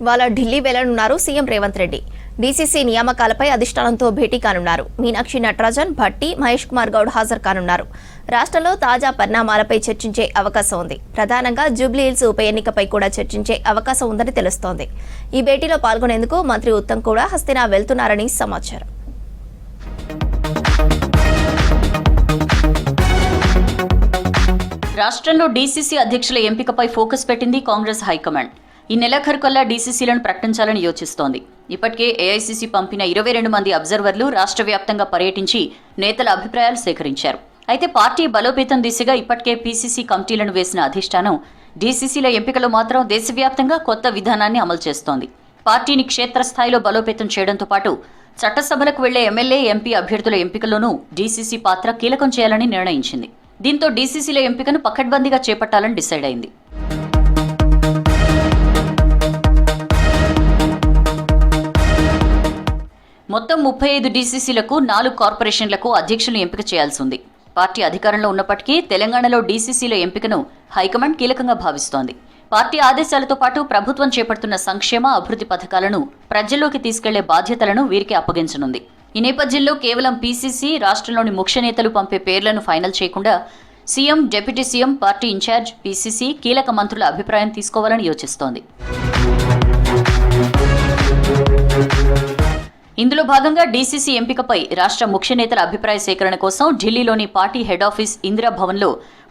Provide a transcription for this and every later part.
వాళ్ళ Delhi వెళ్లనున్నారు CM Revanth Reddy. DCC నియామకాలపై అధిష్టానంతో భేటీ కానున్నారు. మీనాక్షి నటరాజన్, భట్టి, మహేష్ కుమార్ గౌడ్ హాజరు కానున్నారు. రాష్ట్రంలో తాజా పరిణామాలపై చర్చించే అవకాశం ఉంది. ప్రధానంగా జూబ్లీహిల్స్ ఉప ఎన్నికపై కూడా చర్చించే అవకాశం ఉందని తెలుస్తోంది. ఈ భేటీలో పాల్గొనేందుకు మంత్రి ఉత్తమ్ కూడా హస్తినా వెళ్తున్నారని సమాచారం. రాష్ట్రంలో డీసీసీ అధ్యక్షుల ఎంపికపై ఫోకస్ పెట్టింది కాంగ్రెస్ హైకమాండ్. ఈ నెలాఖరుకల్లా డీసీసీలను ప్రకటించాలని యోచిస్తోంది. ఇప్పటికే ఏఐసీసీ పంపిన 22 మంది అబ్జర్వర్లు రాష్ట్ర వ్యాప్తంగా పర్యటించి నేతల అభిప్రాయాలు సేకరించారు. అయితే పార్టీ బలోపేతం దిశగా ఇప్పటికే పీసీసీ కమిటీలను వేసిన అధిష్టానం డీసీసీల ఎంపికలో మాత్రం దేశవ్యాప్తంగా కొత్త విధానాన్ని అమలు చేస్తోంది. పార్టీని క్షేత్రస్థాయిలో బలోపేతం చేయడంతో పాటు చట్టసభలకు వెళ్లే ఎమ్మెల్యే, ఎంపీ అభ్యర్థుల ఎంపికలోనూ డీసీసీ పాత్ర కీలకం చేయాలని నిర్ణయించింది. దీంతో డీసీసీల ఎంపికను పకడ్బందీగా చేపట్టాలని డిసైడ్ అయింది. మొత్తం 35 డీసీసీలకు 4 కార్పొరేషన్లకు అధ్యక్షులను ఎంపిక చేయాల్సి ఉంది. పార్టీ అధికారంలో ఉన్నప్పటికీ తెలంగాణలో డీసీసీల ఎంపికను హైకమాండ్ కీలకంగా భావిస్తోంది. పార్టీ ఆదేశాలతో పాటు ప్రభుత్వం చేపడుతున్న సంక్షేమ, అభివృద్ధి పథకాలను ప్రజల్లోకి తీసుకెళ్లే బాధ్యతలను వీరికి అప్పగించనుంది. ఈ నేపథ్యంలో కేవలం పీసీసీ, రాష్ట్రంలోని ముఖ్య నేతలు పంపే పేర్లను ఫైనల్ చేయకుండా CM, deputy CM, party incharge, PCC, కీలక మంత్రుల అభిప్రాయం తీసుకోవాలని యోచిస్తోంది. ఇందులో భాగంగా డీసీసీ ఎంపికపై రాష్ట్ర ముఖ్య నేతల అభిప్రాయ సేకరణ కోసం ఢిల్లీలోని పార్టీ హెడ్ ఆఫీస్ ఇందిరా భవన్లో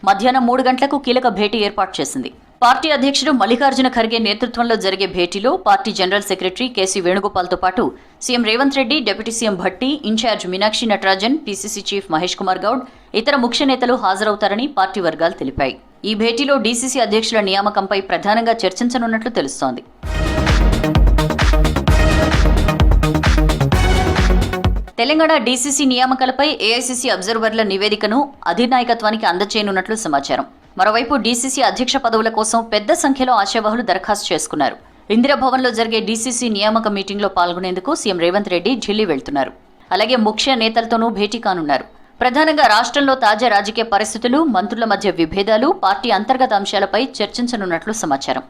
మధ్యాహ్నం 3 గంటలకు కీలక భేటీ ఏర్పాటు చేసింది. పార్టీ అధ్యక్షుడు మల్లికార్జున ఖర్గే నేతృత్వంలో జరిగే భేటీలో పార్టీ జనరల్ సెక్రటరీ కేసీ వేణుగోపాల్తో పాటు CM Revanth Reddy, deputy CM Bhatti, incharge Meenakshi Natarajan, PCC chief Mahesh Kumar Goud, ఇతర ముఖ్య నేతలు హాజరవుతారని పార్టీ వర్గాలు తెలిపాయి. ఈ భేటీలో డీసీసీ అధ్యక్షుల నియామకంపై ప్రధానంగా చర్చించనున్నట్లు తెలుస్తోంది. తెలంగాణ డీసీసీ నియామకాలపై ఏఐసీసీ అబ్జర్వర్ల నివేదికను అధినాయకత్వానికి అందజేయనున్నట్లు సమాచారం. మరోవైపు డీసీసీ అధ్యక్ష పదవుల కోసం పెద్ద సంఖ్యలో ఆశావహులు దరఖాస్తు చేసుకున్నారు. ఇందిరా భవన్లో జరిగే డీసీసీ నియామక మీటింగ్లో పాల్గొనేందుకు సీఎం రేవంత్ రెడ్డి ఢిల్లీ వెళ్తున్నారు. అలాగే ముఖ్య నేతలతోనూ భేటీ కానున్నారు. ప్రధానంగా రాష్ట్రంలో తాజా రాజకీయ పరిస్థితులు, మంత్రుల మధ్య విభేదాలు, పార్టీ అంతర్గత అంశాలపై చర్చించనున్నట్లు సమాచారం.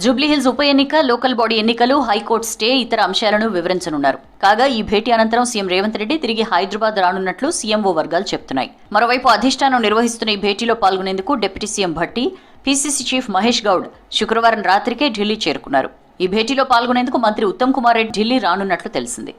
జూబ్లీహిల్స్ ఉప ఎన్నిక, లోకల్ బాడీ ఎన్నికలు, హైకోర్టు స్టే, ఇతర అంశాలను వివరించనున్నారు. కాగా ఈ భేటీ అనంతరం సీఎం రేవంత్ రెడ్డి తిరిగి హైదరాబాద్ రానున్నట్లు సీఎంఓ వర్గాలు చెప్తున్నాయి. మరోవైపు అధిష్టానం నిర్వహిస్తున్న ఈ భేటీలో పాల్గొనేందుకు deputy CM Bhatti, PCC chief Mahesh Goud శుక్రవారం రాత్రికే ఢిల్లీ చేరుకున్నారు. ఈ భేటీలో పాల్గొనేందుకు మంత్రి ఉత్తమ్ కుమార్ రెడ్డి ఢిల్లీ రానున్నట్లు తెలిసింది.